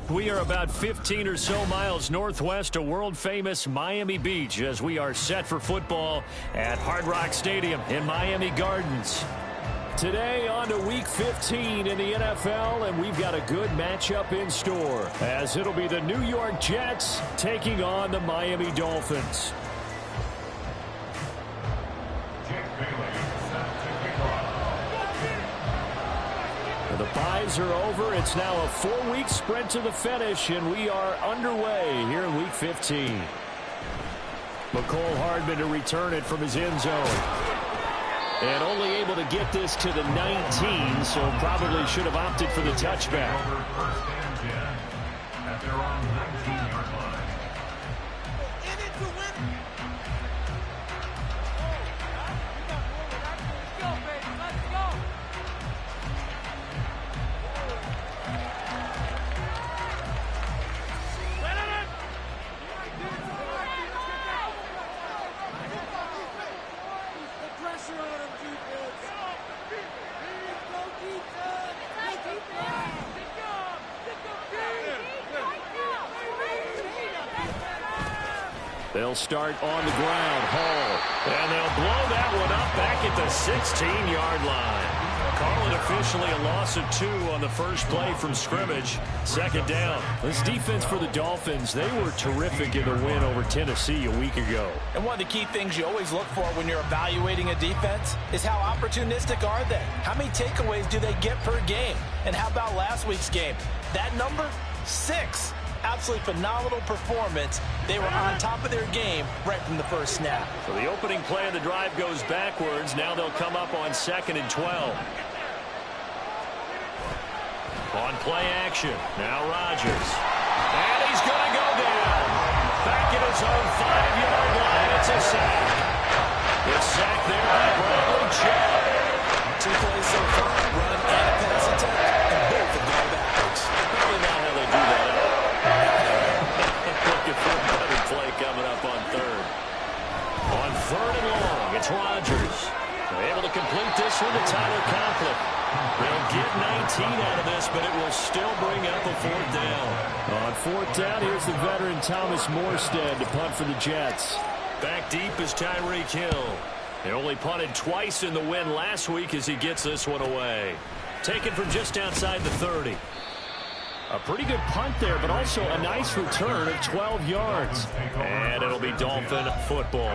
We are about 15 or so miles northwest of world-famous Miami Beach as we are set for football at Hard Rock Stadium in Miami Gardens. Today on to Week 15 in the NFL, and we've got a good matchup in store as it'll be the New York Jets taking on the Miami Dolphins. The byes are over. It's now a 4-week sprint to the finish, and we are underway here in Week 15. McCole Hardman to return it from his end zone. And only able to get this to the 19, so probably should have opted for the touchback. At their own 19-yard line. They'll start on the ground. Hall. And they'll blow that one up back at the 16-yard line. Call it officially a loss of 2 on the first play from scrimmage. Second down. This defense for the Dolphins, they were terrific in the win over Tennessee a week ago. And one of the key things you always look for when you're evaluating a defense is how opportunistic are they? How many takeaways do they get per game? And how about last week's game? That number? 6. Absolutely phenomenal performance. They were on top of their game right from the first snap. So the opening play of the drive goes backwards. Now they'll come up on 2nd and 12. On play action. Now Rodgers. And he's going to go down. Back at his own 5-yard line. It's a sack. It's sacked there by Bradley Chubb. 2 plays so far. Run and a pass attack. And both have gone backwards. Probably not how they do that. Looking for another play coming up on 3rd. On 3rd and long, it's Rodgers. They're able to complete this one to Tyler Conklin. They'll get 19 out of this, but it will still bring up a 4th down. On 4th down, here's the veteran Thomas Morstead to punt for the Jets. Back deep is Tyreek Hill. They only punted twice in the win last week as he gets this one away. Taken from just outside the 30. A pretty good punt there, but also a nice return of 12 yards. And it'll be Dolphin football.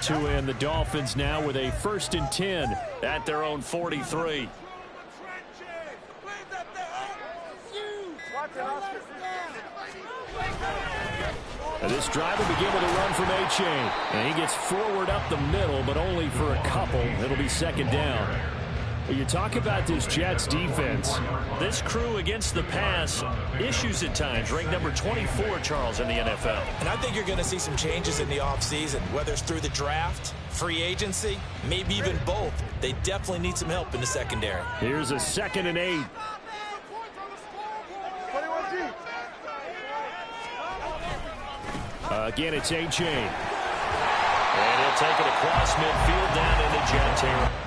To end the Dolphins now with a 1st and 10 at their own 43. And this drive will begin with a run from A-Chain. And he gets forward up the middle, but only for a couple. It'll be 2nd down. You talk about this Jets defense. This crew against the pass, issues at times. Ranked number 24, Charles, in the NFL. And I think you're going to see some changes in the offseason, whether it's through the draft, free agency, maybe even both. They definitely need some help in the secondary. Here's a 2nd and 8. Again, it's A-Chain. And he'll take it across midfield down into Jet territory.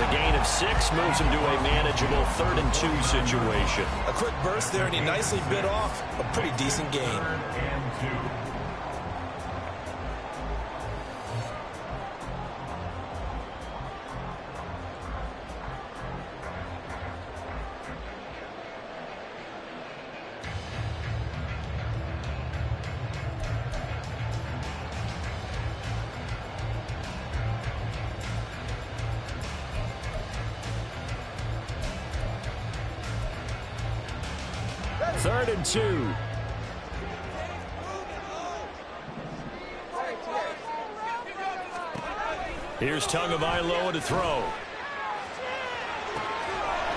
It's a gain of 6, moves him to a manageable 3rd and 2 situation. A quick burst there, and he nicely bit off a pretty decent gain. Third and 2. Here's Tagovailoa to throw.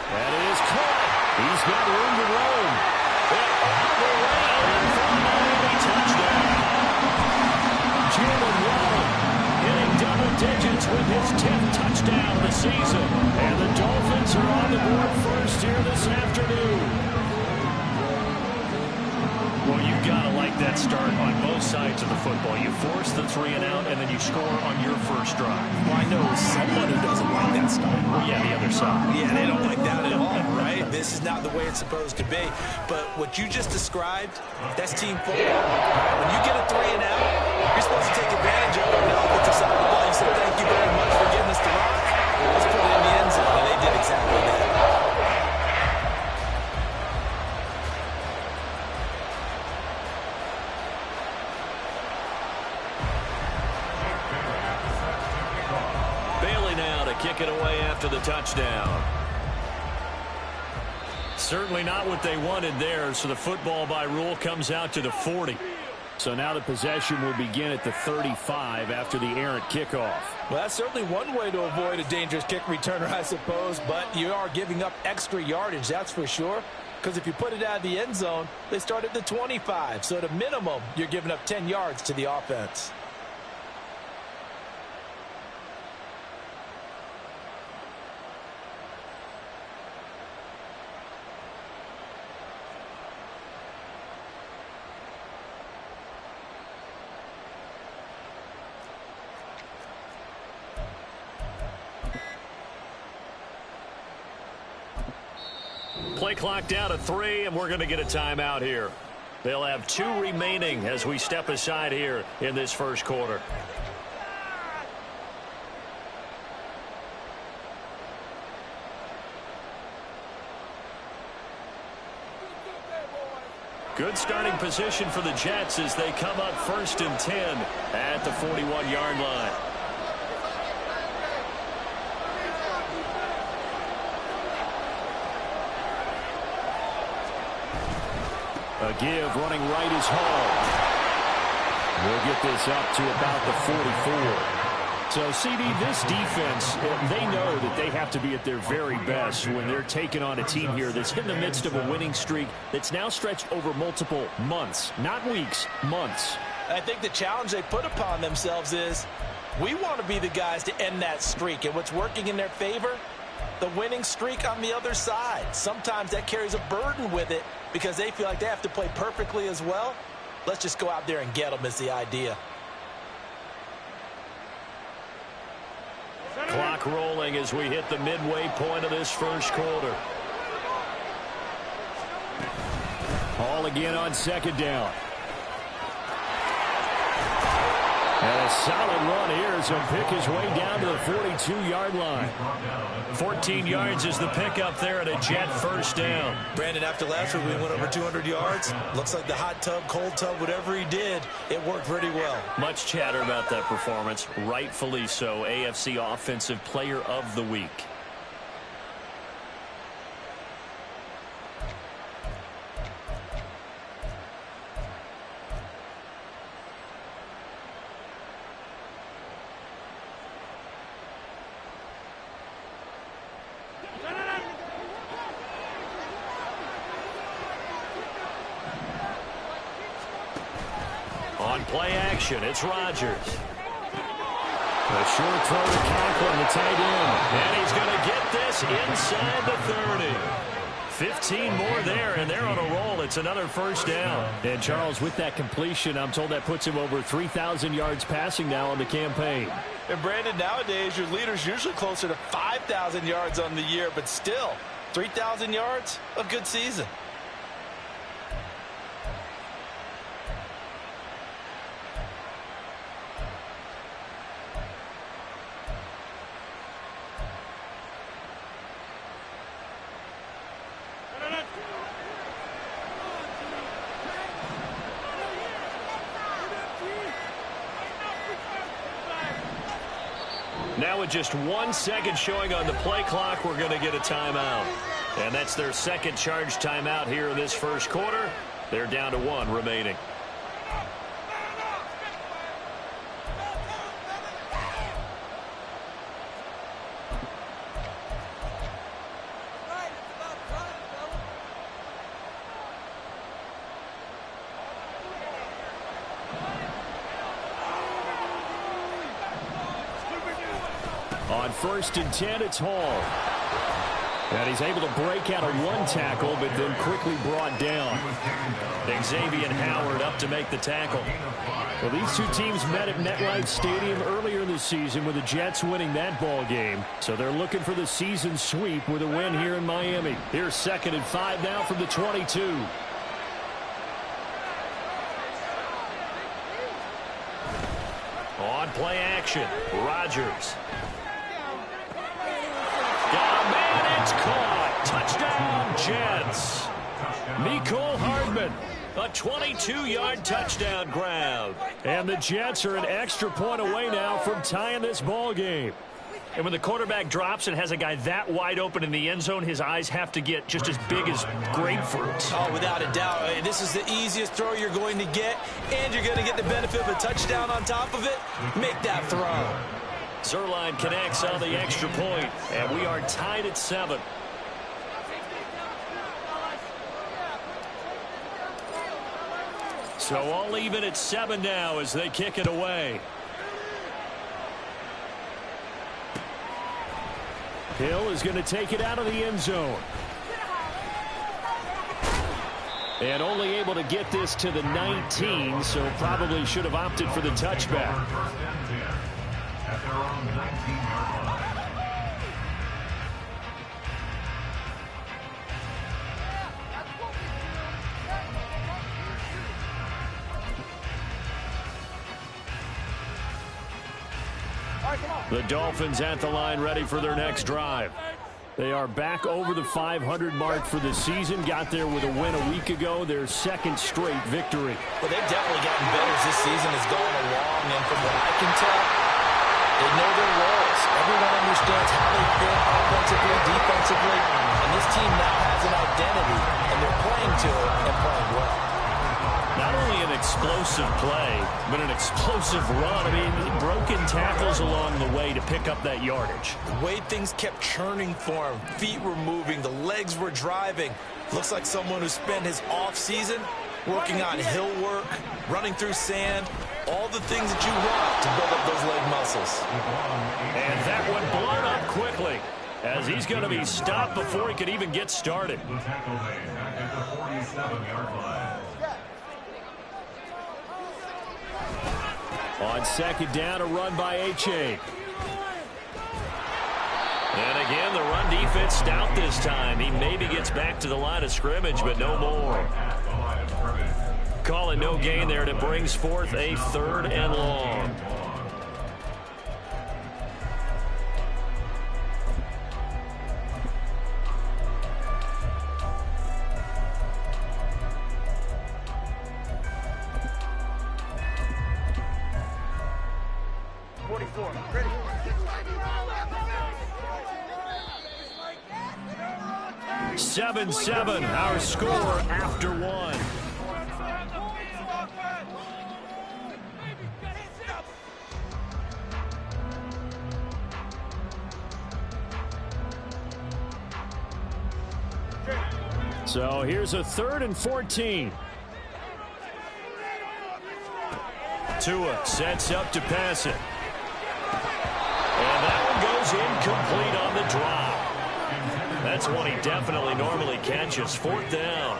That is caught. He's got room to roam. All the way in for a Miami touchdown. Jalen Waddle hitting double digits with his 10th touchdown of the season. And the Dolphins are on the board first here this afternoon. Well, you've got to like that start on both sides of the football. You force the 3 and out, and then you score on your first drive. Well, I know someone who doesn't like that start. Well, yeah, the other side. Yeah, they don't like that at all, right? This is not the way it's supposed to be. But what you just described, that's team football. When you get a 3 and out, you're supposed to take advantage of it on the offensive side of the ball. You say, thank you very much for getting us the rock. Let's put it in the end zone, and they did exactly that. Kick it away after the touchdown. Certainly not what they wanted there, so the football by rule comes out to the 40. So now the possession will begin at the 35 after the errant kickoff. Well, that's certainly one way to avoid a dangerous kick returner, I suppose, but you are giving up extra yardage, that's for sure. Because if you put it out of the end zone, they start at the 25. So at a minimum, you're giving up 10 yards to the offense. Play clock down to 3, and we're going to get a timeout here. They'll have 2 remaining as we step aside here in this first quarter. Good starting position for the Jets as they come up 1st and 10 at the 41-yard line. A give running right is Hall. We'll get this up to about the 44. So, CD, this defense, they know that they have to be at their very best when they're taking on a team here that's in the midst of a winning streak that's now stretched over multiple months, not weeks, months. I think the challenge they put upon themselves is we want to be the guys to end that streak. And what's working in their favor? The winning streak on the other side. Sometimes that carries a burden with it because they feel like they have to play perfectly as well. Let's just go out there and get them is the idea. Clock rolling as we hit the midway point of this first quarter. Hall again on 2nd down. And a solid run here as he'll pick his way down to the 42-yard line. 14 yards is the pickup there at a Jet 1st down. Brandon, after last week we went over 200 yards. Looks like the hot tub, cold tub, whatever he did, it worked pretty well. Much chatter about that performance. Rightfully so. AFC Offensive Player of the Week. On play action, it's Rodgers. A short throw to Conklin, the tight end. And he's going to get this inside the 30. 15 more there, and they're on a roll. It's another first down. And, Charles, with that completion, I'm told that puts him over 3,000 yards passing now on the campaign. And, Brandon, nowadays your leader's usually closer to 5,000 yards on the year, but still, 3,000 yards, a good season. Now with just 1 second showing on the play clock, we're going to get a timeout. And that's their second charge timeout here in this first quarter. They're down to 1 remaining. On 1st and 10, it's Hall. And he's able to break out of 1 tackle, but then quickly brought down. Xavier Howard up to make the tackle. Well, these two teams met at MetLife Stadium earlier this season with the Jets winning that ball game. So they're looking for the season sweep with a win here in Miami. Here's 2nd and 5 now from the 22. On play action, Rodgers. Got a man, it's caught. Touchdown, Jets. Mecole Hardman, a 22-yard touchdown grab. And the Jets are an extra point away now from tying this ball game. And when the quarterback drops and has a guy that wide open in the end zone, his eyes have to get just as big as grapefruits. Oh, without a doubt. This is the easiest throw you're going to get, and you're going to get the benefit of a touchdown on top of it. Make that throw. Zerline connects on the extra point, and we are tied at 7. So all even at 7 now as they kick it away. Hill is going to take it out of the end zone. And only able to get this to the 19, so probably should have opted for the touchback. The Dolphins at the line ready for their next drive. They are back over the 500 mark for the season. Got there with a win a week ago. Their 2nd straight victory. Well, they've definitely gotten better as this season has gone along. And from what I can tell, they know their roles. Everyone understands how they fit offensively, defensively. And this team now has an identity. And they're playing to it and playing well. Not only an explosive play, but an explosive run. I mean, broken tackles along the way to pick up that yardage. The way things kept churning for him, feet were moving, the legs were driving. Looks like someone who spent his off season working on hill work, running through sand, all the things that you want to build up those leg muscles. And that one blown up quickly as he's going to be stopped before he could even get started. On 2nd down, a run by H.A. And again, the run defense stout this time. He maybe gets back to the line of scrimmage, but no more. Call it no gain there, and it brings forth a 3rd and long. Ready. 7-7, our score after 1. So here's a 3rd and 14. Tua sets up to pass it. And that one goes incomplete on the drop. That's one he definitely normally catches. 4th down.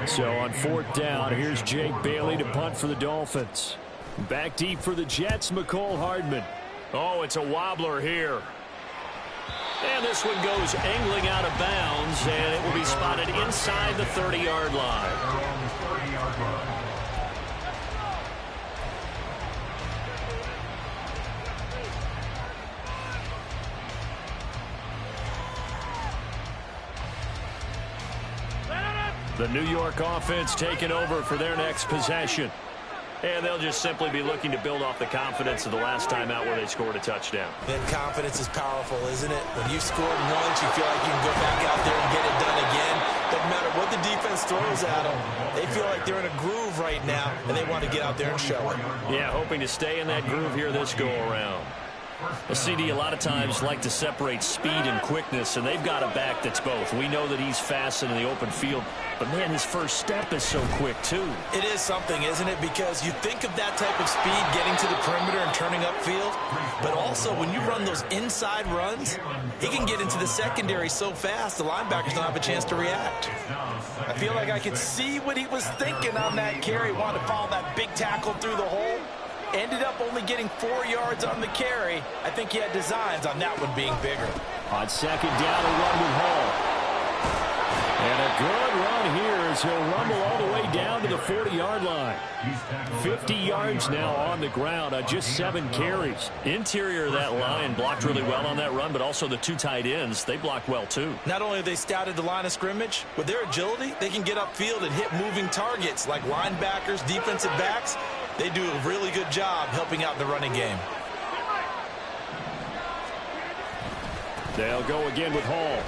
So on 4th down, here's Jake Bailey to punt for the Dolphins. Back deep for the Jets, McCole Hardman. Oh, it's a wobbler here. And this one goes angling out of bounds, and it will be spotted inside the 30-yard line. The New York offense taking over for their next possession. And they'll just simply be looking to build off the confidence of the last time out where they scored a touchdown. And confidence is powerful, isn't it? When you've scored once, you feel like you can go back out there and get it done again. Doesn't matter what the defense throws at them. They feel like they're in a groove right now, and they want to get out there and show it. Yeah, hoping to stay in that groove here this go-around. A CD a lot of times like to separate speed and quickness, and they've got a back that's both. We know that he's fast in the open field, but, man, his first step is so quick, too. It is something, isn't it? Because you think of that type of speed getting to the perimeter and turning upfield, but also when you run those inside runs, he can get into the secondary so fast the linebackers don't have a chance to react. I feel like I could see what he was thinking on that carry. Wanted to follow that big tackle through the hole. Ended up only getting 4 yards on the carry. I think he had designs on that one being bigger. On 2nd down, a run with Hall. And a good run here as he'll rumble all the way down to the 40-yard line. 50 yards now on the ground on just 7 carries. Interior of that line blocked really well on that run, but also the 2 tight ends, they blocked well too. Not only have they scouted the line of scrimmage, with their agility, they can get upfield and hit moving targets like linebackers, defensive backs. They do a really good job helping out the running game. They'll go again with Hall.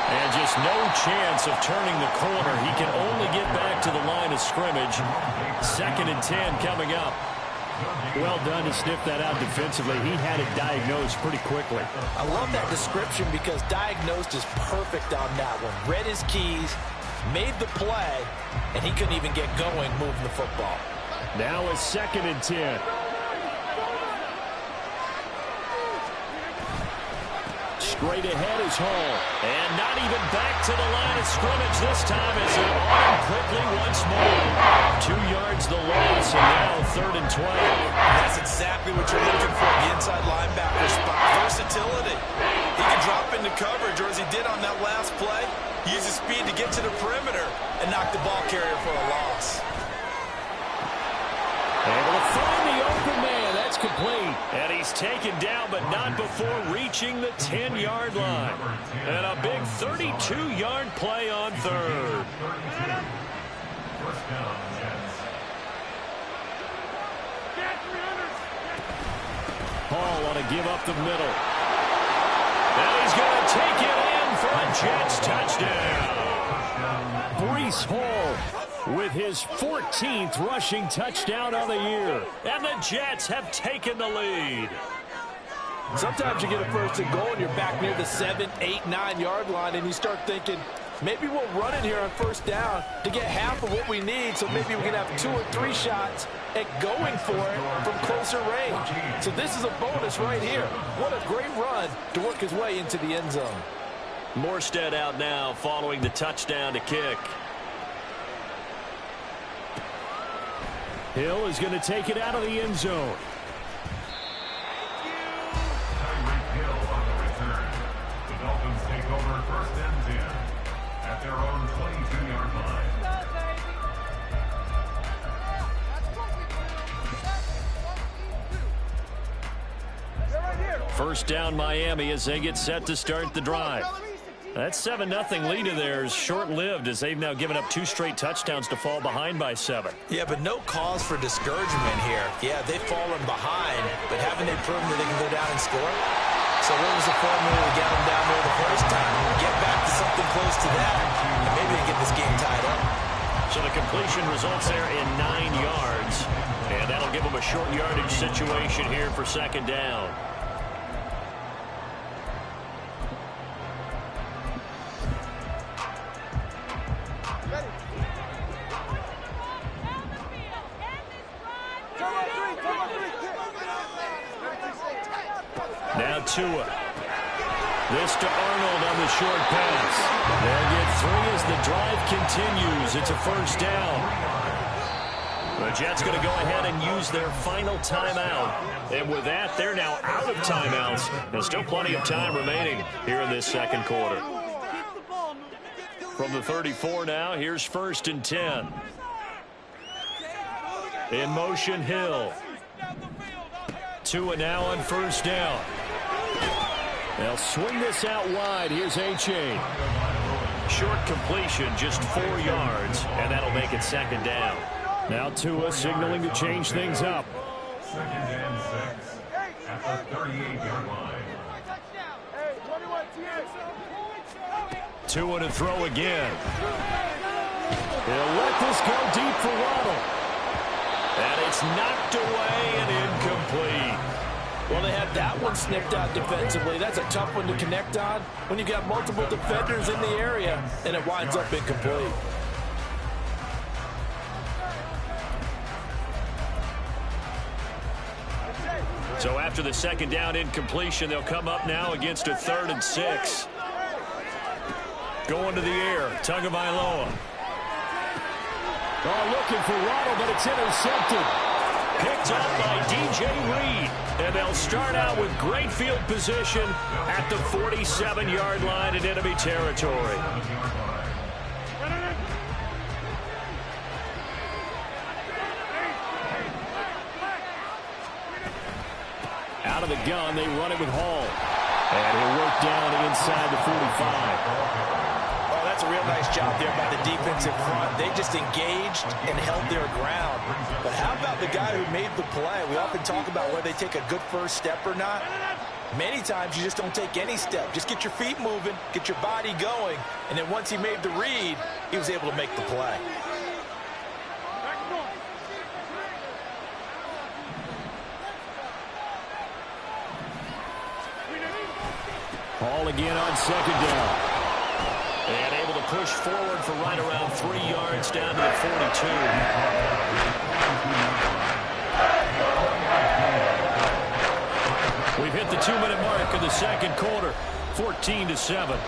And just no chance of turning the corner. He can only get back to the line of scrimmage. 2nd and 10 coming up. Well done to sniff that out defensively. He had it diagnosed pretty quickly. I love that description because diagnosed is perfect on that one. Read his keys, made the play, and he couldn't even get going moving the football. Now a 2nd and 10. Straight ahead is Hall. And not even back to the line of scrimmage this time as they're on quickly once more. 2 yards the loss, and now 3rd and 12. That's exactly what you're looking for, the inside linebacker spot. Versatility. He can drop into coverage, or as he did on that last play, use his speed to get to the perimeter and knock the ball carrier for a loss. Able to find the open man. That's complete. And he's taken down, but not before reaching the 10-yard line. And a big 32-yard play on 3rd. Hall on to give up the middle. And he's going to take it in for a Jets touchdown. Breece Hall with his 14th rushing touchdown of the year. And the Jets have taken the lead. Sometimes you get a 1st and goal and you're back near the 7, 8, 9-yard line and you start thinking, maybe we'll run it here on 1st down to get half of what we need, so maybe we can have 2 or 3 shots at going for it from closer range. So this is a bonus right here. What a great run to work his way into the end zone. Morstead out now following the touchdown to kick. Hill is going to take it out of the end zone. At their own 22-yard line. 1st down Miami as they get set to start the drive. That 7-0 lead of theirs short-lived as they've now given up 2 straight touchdowns to fall behind by 7. Yeah, but no cause for discouragement here. Yeah, they've fallen behind, but haven't they proven that they can go down and score? So what was the formula to get them down there the first time? Get back to something close to that, and maybe they get this game tied up. So the completion results there in 9 yards, and that'll give them a short yardage situation here for 2nd down. Now Tua. This to Arnold on the short pass. They'll get 3 as the drive continues. It's a first down. The Jets going to go ahead and use their final timeout. And with that, they're now out of timeouts. There's still plenty of time remaining here in this second quarter. From the 34 now, here's 1st and 10. In motion, Hill. Tua now on first down. They'll swing this out wide. Here's A-Chain. Short completion, just 4 yards, and that'll make it 2nd down. Now Tua signaling to change things up. 2nd and 6 at the 38-yard line. Tua to throw again. He'll let this go deep for Waddle. And it's knocked away and incomplete. Well, they had that one snipped out defensively. That's a tough one to connect on when you've got multiple defenders in the area, and it winds up incomplete. So after the 2nd down incompletion, they'll come up now against a 3rd and 6. Going to the air, Tagovailoa. Oh, looking for Waddle, but it's intercepted. Picked up by DJ Reed. And they'll start out with great field position at the 47-yard line in enemy territory. Out of the gun, they run it with Hall. And he'll work down inside the 45. Oh, that's a real nice job there by the defensive front. They just engaged and held their ground. But how about the guy who made the play? We often talk about whether they take a good first step or not. Many times you just don't take any step. Just get your feet moving, get your body going, and then once he made the read, he was able to make the play. Hall again on 2nd down. And able to push forward for right around 3 yards down to the 42. We've hit the 2-minute mark of the second quarter, 14-7.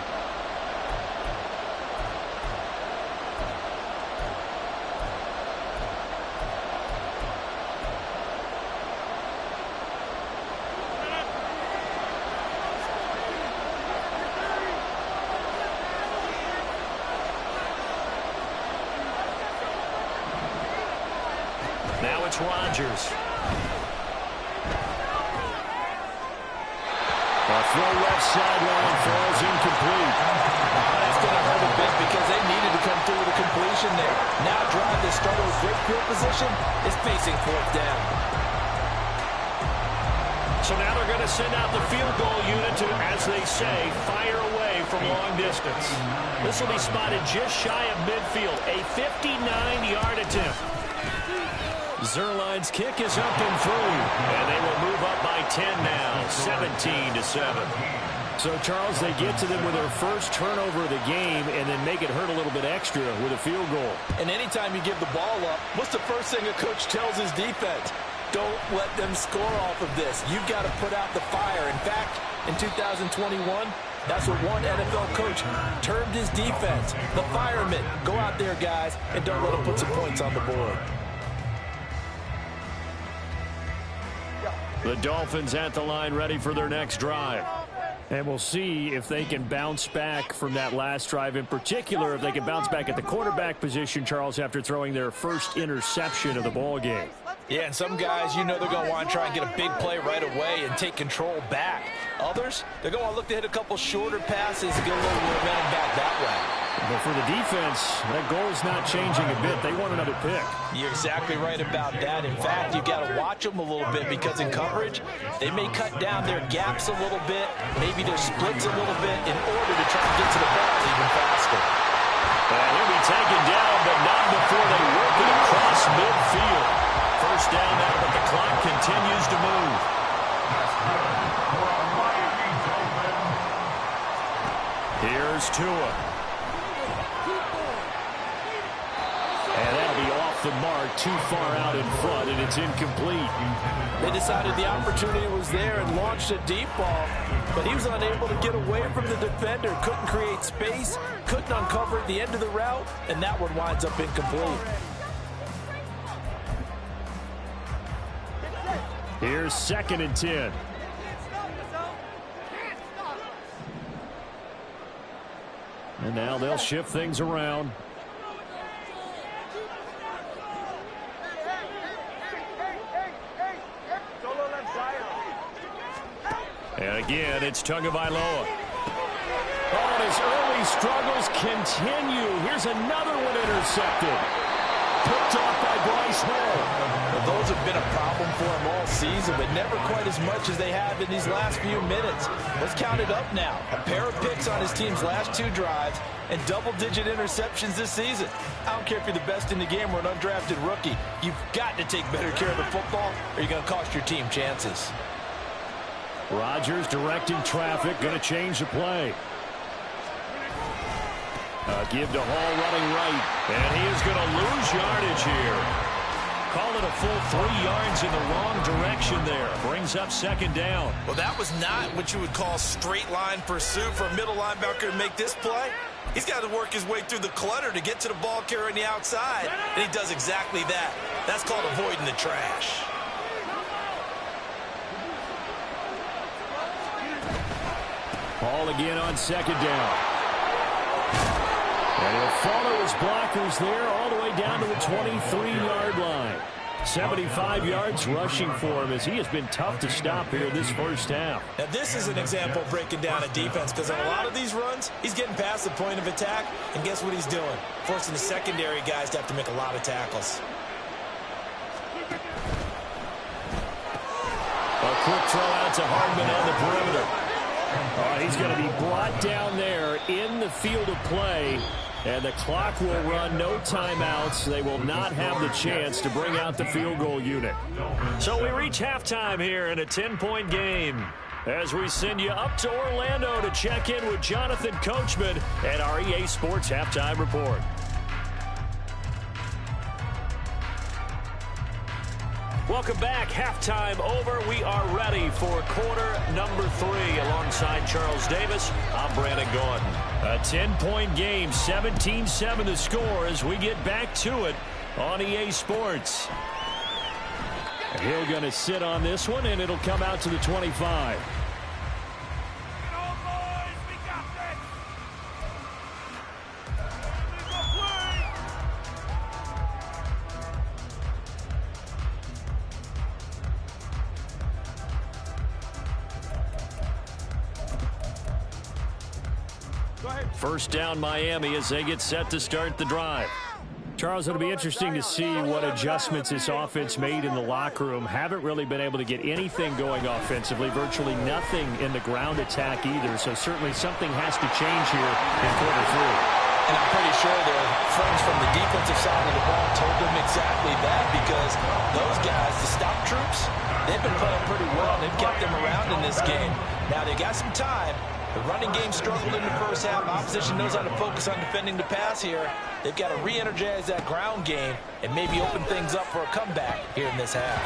Now it's Rodgers. A throw left sideline falls incomplete. That's going to hurt a bit because they needed to come through with a completion there. Now drive that started with great field position is facing 4th down. So now they're going to send out the field goal unit to, as they say, fire away from long distance. This will be spotted just shy of midfield, a 59-yard attempt. Zerline's kick is up and through, and they will move up by 10 now, 17-7. So, Charles, they get to them with their first turnover of the game and then make it hurt a little bit extra with a field goal. And anytime you give the ball up, what's the first thing a coach tells his defense? Don't let them score off of this. You've got to put out the fire. In fact, in 2021, that's what one NFL coach termed his defense, the firemen. Go out there, guys, and don't let them put some points on the board. The Dolphins at the line ready for their next drive. And we'll see if they can bounce back from that last drive. In particular, if they can bounce back at the quarterback position, Charles, after throwing their first interception of the ball game. Yeah, and some guys, you know they're going to want to try and get a big play right away and take control back. Others, they're going to look to hit a couple shorter passes and get a little momentum back that way. But for the defense, that goal is not changing a bit. They want another pick. You're exactly right about that. In fact, you've got to watch them a little bit because in coverage, they may cut down their gaps a little bit, maybe their splits a little bit in order to try and get to the ball even faster. He'll be taken down, but not before they work it across midfield. First down now, but the clock continues to move. Here's Tua. And that'll be off the mark, 2 far out in front, and it's incomplete. They decided the opportunity was there and launched a deep ball, but he was unable to get away from the defender, couldn't create space, couldn't uncover at the end of the route, and that one winds up incomplete. Here's 2nd and 10. And now they'll shift things around. And again, it's Tagovailoa. Oh, and his early struggles continue. Here's another one intercepted. Picked off by Bryce Hall. Well, those have been a problem for him all season, but never quite as much as they have in these last few minutes. Let's count it up now. A pair of picks on his team's last 2 drives and double-digit interceptions this season. I don't care if you're the best in the game or an undrafted rookie. You've got to take better care of the football or you're going to cost your team chances. Rodgers directing traffic, going to change the play. Give to Hall running right. And he is going to lose yardage here. Call it a full 3 yards in the wrong direction there. Brings up 2nd down. Well, that was not what you would call straight line pursuit for a middle linebacker to make this play. He's got to work his way through the clutter to get to the ball carrier on the outside. And he does exactly that. That's called avoiding the trash. Hall again on 2nd down. And he'll follow his blockers there all the way down to the 23-yard line. 75 yards rushing for him as he has been tough to stop here this first half. Now, this is an example of breaking down a defense because on a lot of these runs, he's getting past the point of attack, and guess what he's doing? Forcing the secondary guys to have to make a lot of tackles. A quick throw out to Hardman on the perimeter. He's going to be brought down there in the field of play. And the clock will run, no timeouts. They will not have the chance to bring out the field goal unit. So we reach halftime here in a 10-point game. As we send you up to Orlando to check in with Jonathan Coachman and our EA Sports Halftime Report. Welcome back. Halftime over. We are ready for quarter number 3. Alongside Charles Davis, I'm Brandon Gordon. A 10-point game, 17-7 the score as we get back to it on EA Sports. Hill going to sit on this one, and it'll come out to the 25. First down Miami as they get set to start the drive. Charles, it'll be interesting to see what adjustments this offense made in the locker room. Haven't really been able to get anything going offensively, virtually nothing in the ground attack either. So certainly something has to change here in quarter 3. And I'm pretty sure their friends from the defensive side of the ball told them exactly that because those guys, the stop troops, they've been playing pretty well. They've kept them around in this game. Now they got some time. The running game struggled in the first half. Opposition knows how to focus on defending the pass here. They've got to re-energize that ground game and maybe open things up for a comeback here in this half.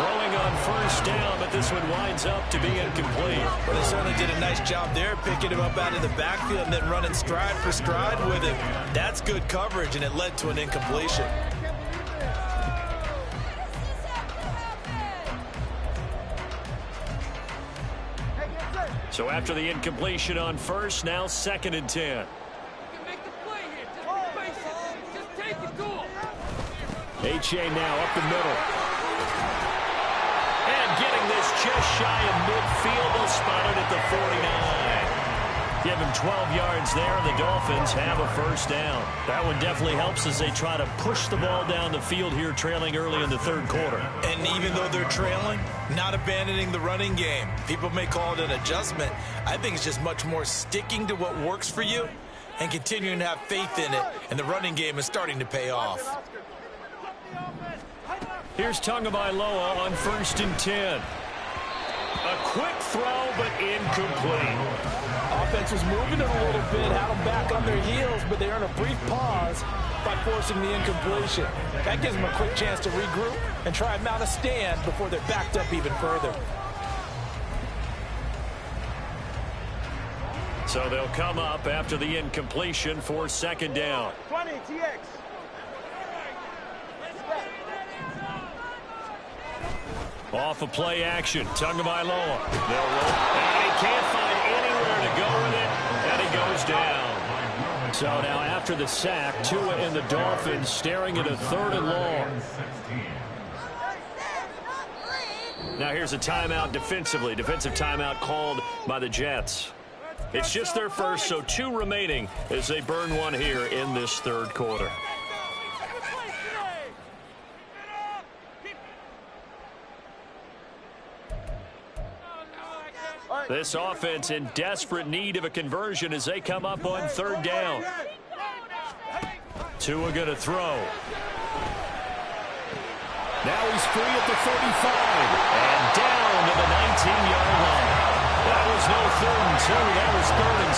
Throwing on first down, but this one winds up to be incomplete. Well, they certainly did a nice job there, picking him up out of the backfield and then running stride for stride with him. That's good coverage, and it led to an incompletion. So after the incompletion on first, now 2nd and 10. H.A. now up the middle. And getting this just shy of midfield, they'll spot it at the 49. Give him 12 yards there, and the Dolphins have a first down. That one definitely helps as they try to push the ball down the field here, trailing early in the third quarter. And even though they're trailing, not abandoning the running game. People may call it an adjustment. I think it's just much more sticking to what works for you and continuing to have faith in it. And the running game is starting to pay off. Here's Tagovailoa on 1st and 10. A quick throw, but incomplete. Offense was moving it a little bit, had them back on their heels, but they're in a brief pause. by forcing the incompletion. That gives them a quick chance to regroup and try and mount a stand before they're backed up even further. So they'll come up after the incompletion for second down. 20, TX. Off of play action, Tagovailoa. They'll roll, and he can't find anywhere to go with it, and he goes down. So now after the sack, Tua and the Dolphins staring at a 3rd and long. Now here's a timeout defensively. Defensive timeout called by the Jets. It's just their first, so 2 remaining as they burn one here in this 3rd quarter. This offense in desperate need of a conversion as they come up on 3rd down. Tua going to throw. Now he's free at the 45 and down to the 19-yard line. That was no 3rd and 2. That was 3rd and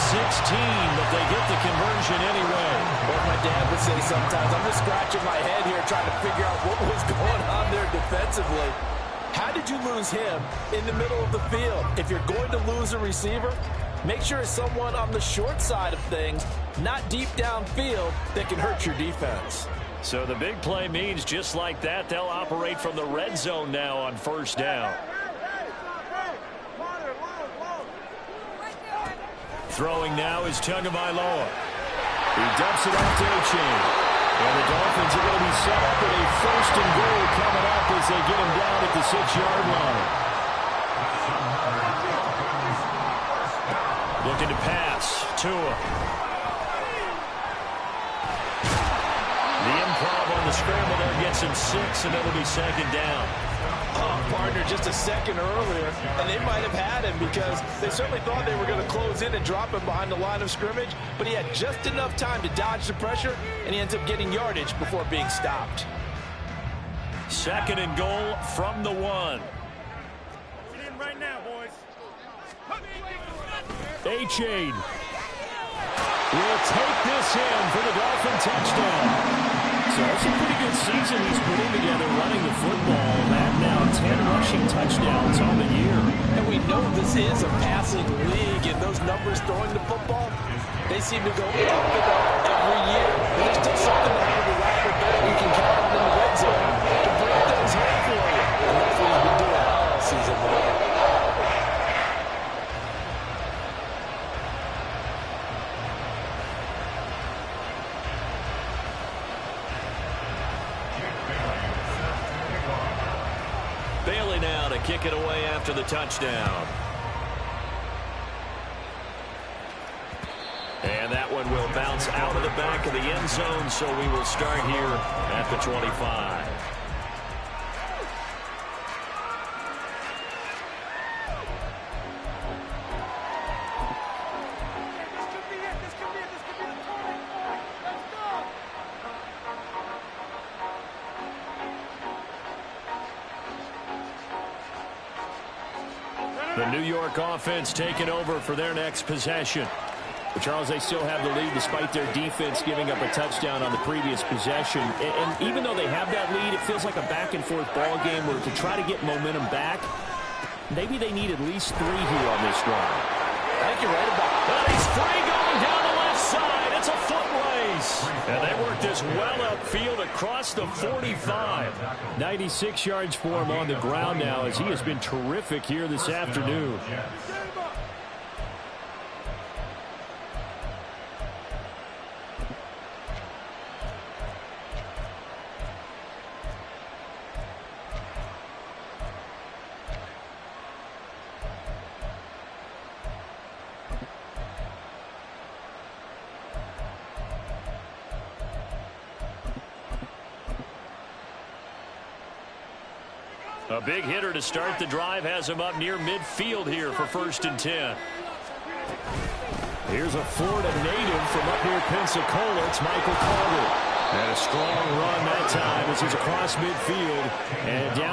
16, but they get the conversion anyway. What my dad would say sometimes, I'm just scratching my head here trying to figure out what was going on there defensively. How did you lose him in the middle of the field? If you're going to lose a receiver, make sure it's someone on the short side of things, not deep downfield, that can hurt your defense. So the big play means just like that, they'll operate from the red zone now on 1st down. Throwing now is Tagovailoa. He dumps it off to A-Chain. And the Dolphins are going to be set up with a 1st and goal coming up as they get him down at the 6-yard line. Looking to pass. Tua. The improv on the scramble there gets him 6, and it'll be 2nd down. Partner just a second earlier, and they might have had him because they certainly thought they were going to close in and drop him behind the line of scrimmage, but he had just enough time to dodge the pressure, and he ends up getting yardage before being stopped. 2nd and goal from the 1. Get in right now, boys. A-Chain will take this in for the Dolphin touchdown. So it's a pretty good season he's putting together running the football. That now 10 rushing touchdowns on the year. And we know this is a passing league, and those numbers throwing the football, they seem to go up and up every year. There's still something out of the rapid bet you can count on in the red zone to break those home for you. And that's what he's been doing all season long. Bailey now to kick it away after the touchdown. And that one will bounce out of the back of the end zone, so we will start here at the 25. The New York offense taking over for their next possession. But Charles, they still have the lead despite their defense giving up a touchdown on the previous possession. And even though they have that lead, it feels like a back-and-forth ball game where to try to get momentum back, maybe they need at least 3 here on this drive. I think you're right about it. But he's free going down the left side. It's a foot race. And they work this well upfield across the 45. 96 yards for him on the ground now as he has been terrific here this afternoon. A big hitter to start the drive has him up near midfield here for 1st and 10. Here's a Florida native from up near Pensacola. It's Michael Carter. And a strong run that time as he's across midfield and down.